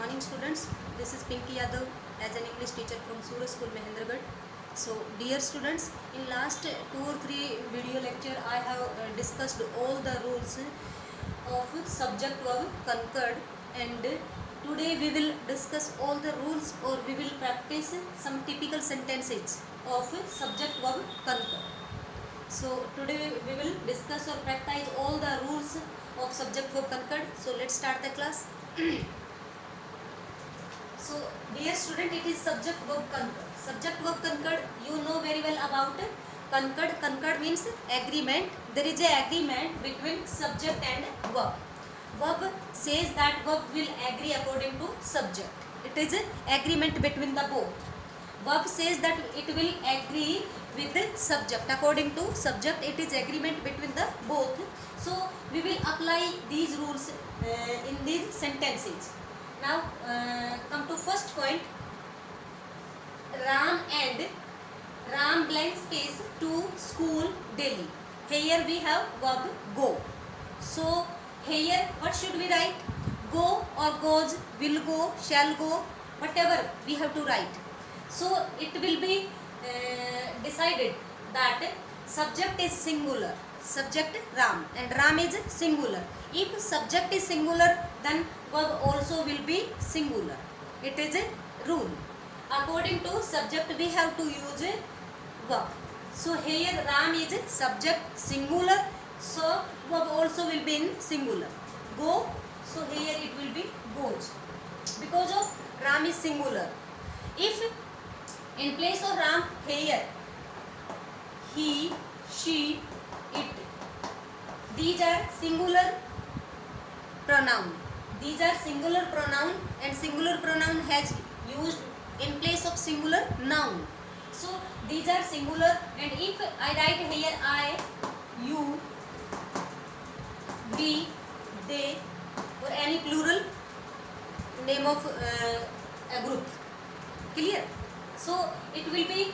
morning students, this is Pinky Yadav as an English teacher from Suraj School Mahendragarh. So dear students, in last 2 or 3 video lecture I have discussed all the rules of subject verb concord, and today we will discuss all the rules, or we will practice some typical sentences of subject verb concord. So today we will discuss or practice all the rules of subject verb concord. So let's start the class. So dear student, it is subject verb concord. Subject verb concord, you know very well about it. Concord. Concord means agreement. There is a agreement between subject and verb. Verb says that verb will agree according to subject. It is an agreement between the both. Verb says that it will agree with the subject. According to subject, it is agreement between the both. So we will apply these rules in these sentences. Now come to first point. Ram blank space to school daily. Here we have verb go. So here what should we write? Go or goes, will go, shall go, whatever we have to write. So it will be decided that subject is singular. Subject Ram, and Ram is singular. If subject is singular, then verb also will be singular. It is a rule. According to subject, we have to use a verb. So here Ram is subject singular, so verb also will be in singular. Go, so here it will be goes, because of Ram is singular. If in place of Ram, here he, she, it, these are singular pronoun. These are singular pronoun, and singular pronoun has used in place of singular noun. So these are singular, and if I write here I, you, we, they, or any plural name of a group, clear? So it will be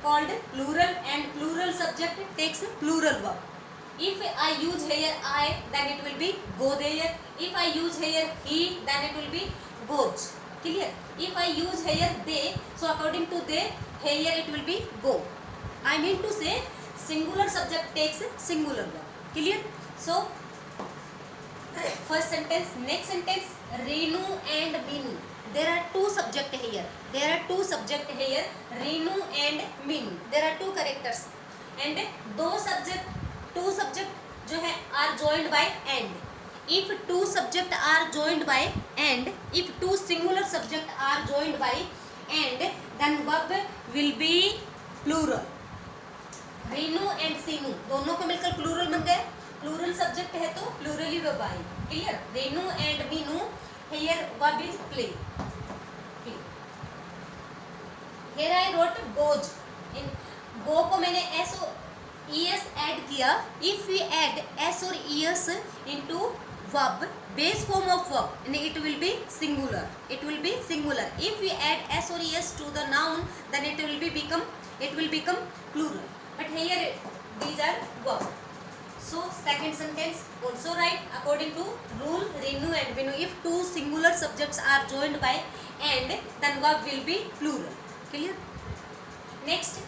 called plural, and plural subject takes plural verb. If I use here I, then it will be go there. If I use here he, then it will be goes. Clear? If I use here they, so according to they, here it will be go. I mean to say singular subject takes singular verb. Clear? So first sentence. Next sentence, Renu and Minu. There are two subject here. There are two subject here, Renu and Minu. There are two characters, and two subject जो है are joined by and. If two subject are joined by and, if two singular subject are joined by and, then verb will be plural. Renu and Sinu दोनों को मिलकर plural बन गए. Plural subject है तो plural ही verb आए. Clear? Renu and Minu, here verb is play. Here I wrote goes. In go को मैंने s और es ऐड किया. If we add s और es into verb, base form of verb, it will be singular. It will be singular. If we add s or es to the noun, then it will become plural. But here these are verb. So second sentence also write according to rule Renu and Minu. If two singular subjects are joined by and, then verb will be plural. Clear? Next,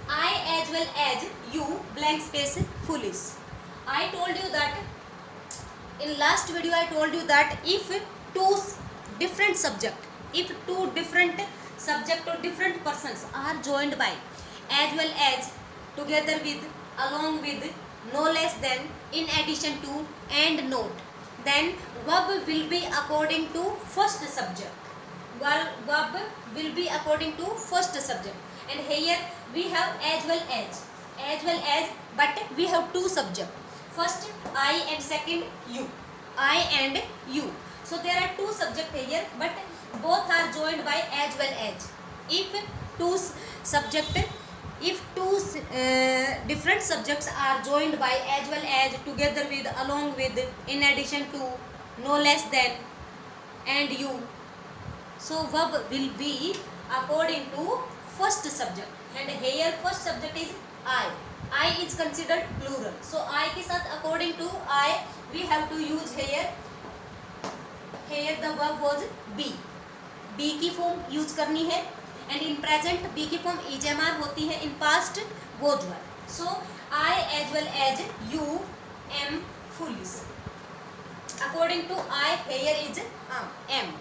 I as well as you blank space foolish. I told you that in last video I told you that if two different subject or different persons are joined by, as well as, together with, along with, no less than, in addition to, and note, then verb will be according to first subject. Verb will be according to first subject, and here we have as well as, but we have two subject. First I and second you. I and you. So there are two subject here, but both are joined by as well as. If two different subjects are joined by as well as, together with, along with, in addition to, no less than, and you, so verb will be according to first subject, and here first subject is I. I is considered plural, so I के साथ according to I we have to use here here the verb was be. be की form use करनी है, and in present be की form ईजेमार होती है, in past was were. So I as well as you am foolish. According to I, here is am.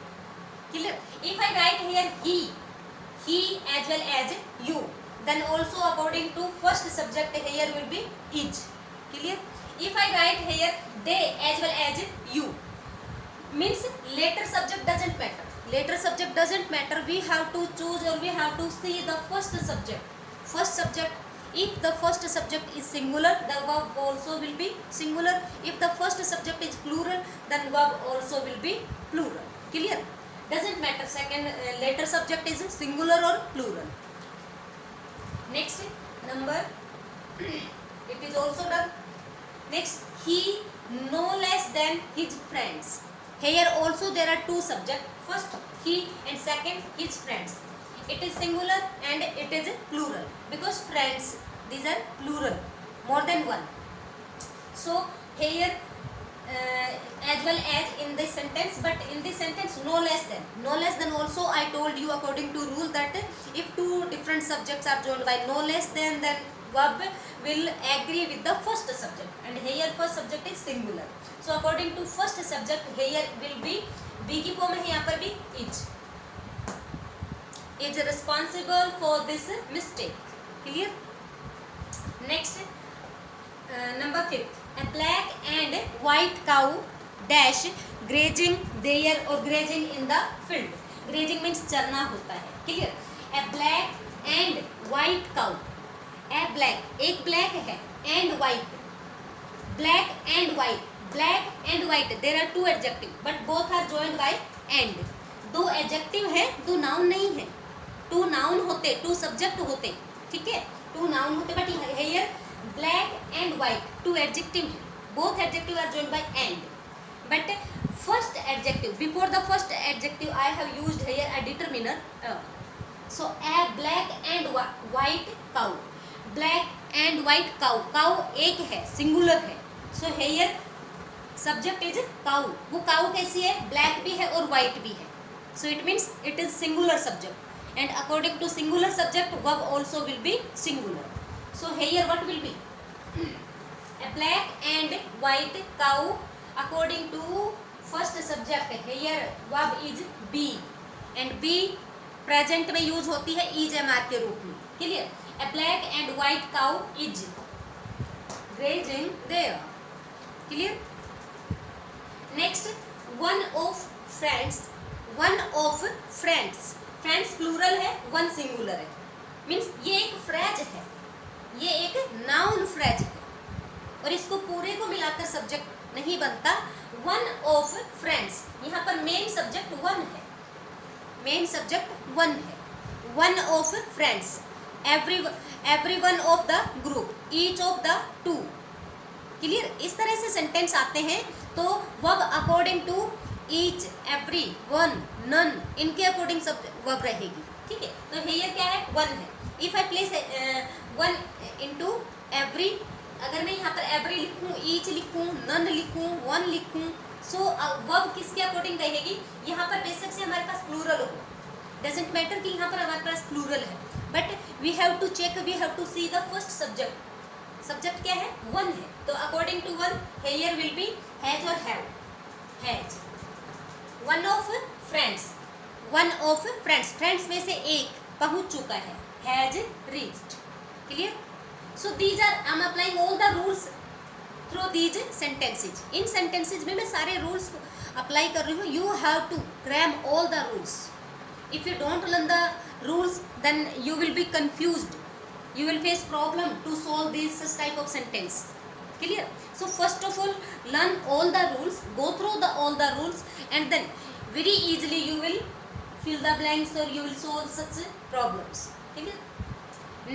Clear? If I write here he as well as you, then also according to first subject here will be is. Clear? If I write here they as well as you, means later subject doesn't matter. Later subject doesn't matter. We have to choose or we have to see the first subject. First subject. If the first subject is singular, the verb also will be singular. If the first subject is plural, then verb also will be plural. Clear? Doesn't matter. Second later subject is singular or plural. Next number it is also done. Next, he no less than his friends. Here also there are two subjects. First he and second his friends. It is singular and it is plural because friends, these are plural, more than one. So here as well as in this sentence, but in this sentence no less than. No less than also I told you according to rule that if two different subjects are joined by no less than, then verb will agree with the first subject, and here first subject is singular. So according to first subject here will be be की form है यहाँ पर भी is responsible for this mistake. Clear? Next number 5. A black and white cow dash grazing there or grazing in the field. Grazing means चरना होता है. Clear? A black and white cow. A black, एक black है and white. Black and white. Black and white. There are two adjectives, but both are joined by and. दो adjective है, दो noun नहीं है. टू नाउन होते, two subject होते, ठीक है, टू नाउन होते, but here black and white two adjective है. Both adjective are joined by and, but first adjective, before the first adjective I have used here a determiner. So a black and white cow. Black and white cow. Cow एक है, singular है. So here subject is cow. वो cow कैसी है? Black भी है और white भी है. So it means it is singular subject. And according to singular subject, verb also will be singular. So here what will be? A black and white cow. According to first subject, here verb is be, and be present में use होती है is mr के रूप में. Clear? A black and white cow is grazing there. Clear? Next, one of friends. One of friends. Friends plural है, one singular है. Means ये एक फ्रेज है, ये एक नाउन फ्रेज है, और इसको पूरे को मिलाकर सब्जेक्ट नहीं बनता. वन ऑफ फ्रेंड्स, यहाँ पर मेन सब्जेक्ट वन है, मेन सब्जेक्ट वन है. One of friends, every one of the group, each of the two. Clear? इस तरह से सेंटेंस आते हैं. तो verb according to each, every, one, none, इनके अकॉर्डिंग सब वर्ब रहेगी. ठीक है? तो हियर क्या है? वन है. If I place one into every, अगर मैं यहाँ पर एवरी लिखूँ, ईच लिखूँ, नन लिखूँ, वन लिखूँ, सो वर्ब किसके अकॉर्डिंग रहेगी? यहाँ पर बेशक से हमारे पास प्लूरल हो, डजेंट मैटर कि यहाँ पर हमारे पास प्लूरल है, but we have to check, we have to see the first subject. Subject क्या है? वन है. तो according to one here will be has और have. Has. One of friends. One of friends, friends में से एक पहुंच चुका है, has reached. Clear? So these are, I am applying all the rules through these sentences. इन sentences में मैं सारे रूल्स अप्लाई कर रही हूँ. You have to cram all the rules. If you don't learn the rules, then you will be confused. You will face problem to solve this such type of sentence. Clear? So first of all, learn all the rules, go through all the rules, and then very easily you will fill the blanks or you will solve such problems. Clear?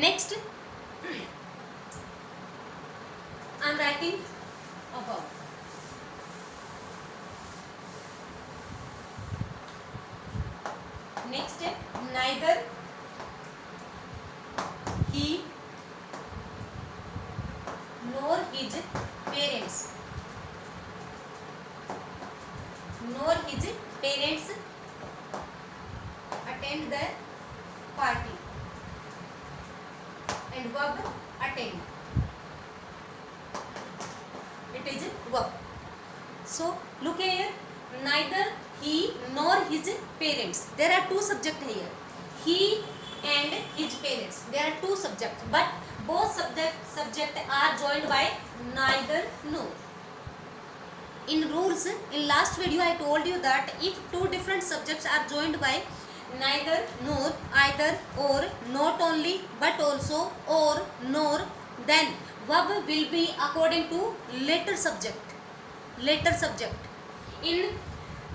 Next, I am writing about. Next step, neither he nor his parents parents attend the party, and verb attend, it is verb. So look here, neither he nor his parents, there are two subject here, he and his parents, there are two subjects, but both subject are joined by neither nor. In rules, in last video I told you that if two different subjects are joined by neither nor, either or, not only but also, or nor, then verb will be according to later subject. In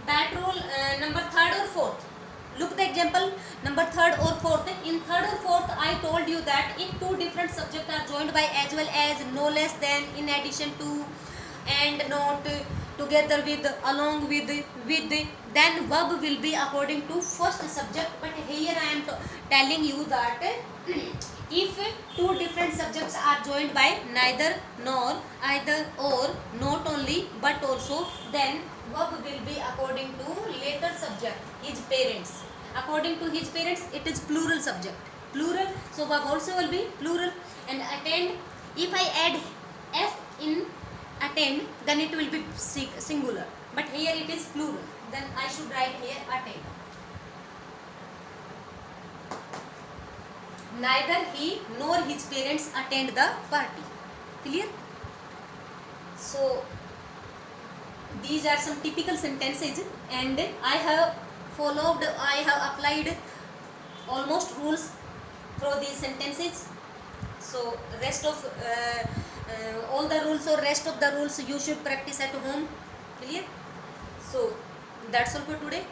that rule, number third or fourth, look the example number third or fourth. In third or fourth I told you that if two different subjects are joined by as well as, no less than, in addition to, and not, together with, along with, then verb will be according to first subject. But here I am telling you that if two different subjects are joined by neither nor, either or, not only but also, then verb will be according to later subject, his parents. According to his parents, it is plural subject, plural, so verb also will be plural. And attend, if I add f in attend, then it will be singular, but here it is plural, then I should write here attend. Neither he nor his parents attend the party. Clear? So these are some typical sentences, and I have applied almost rules through these sentences. So rest of all the rules or rest of the rules you should practice at home. Clear? So that's all for today.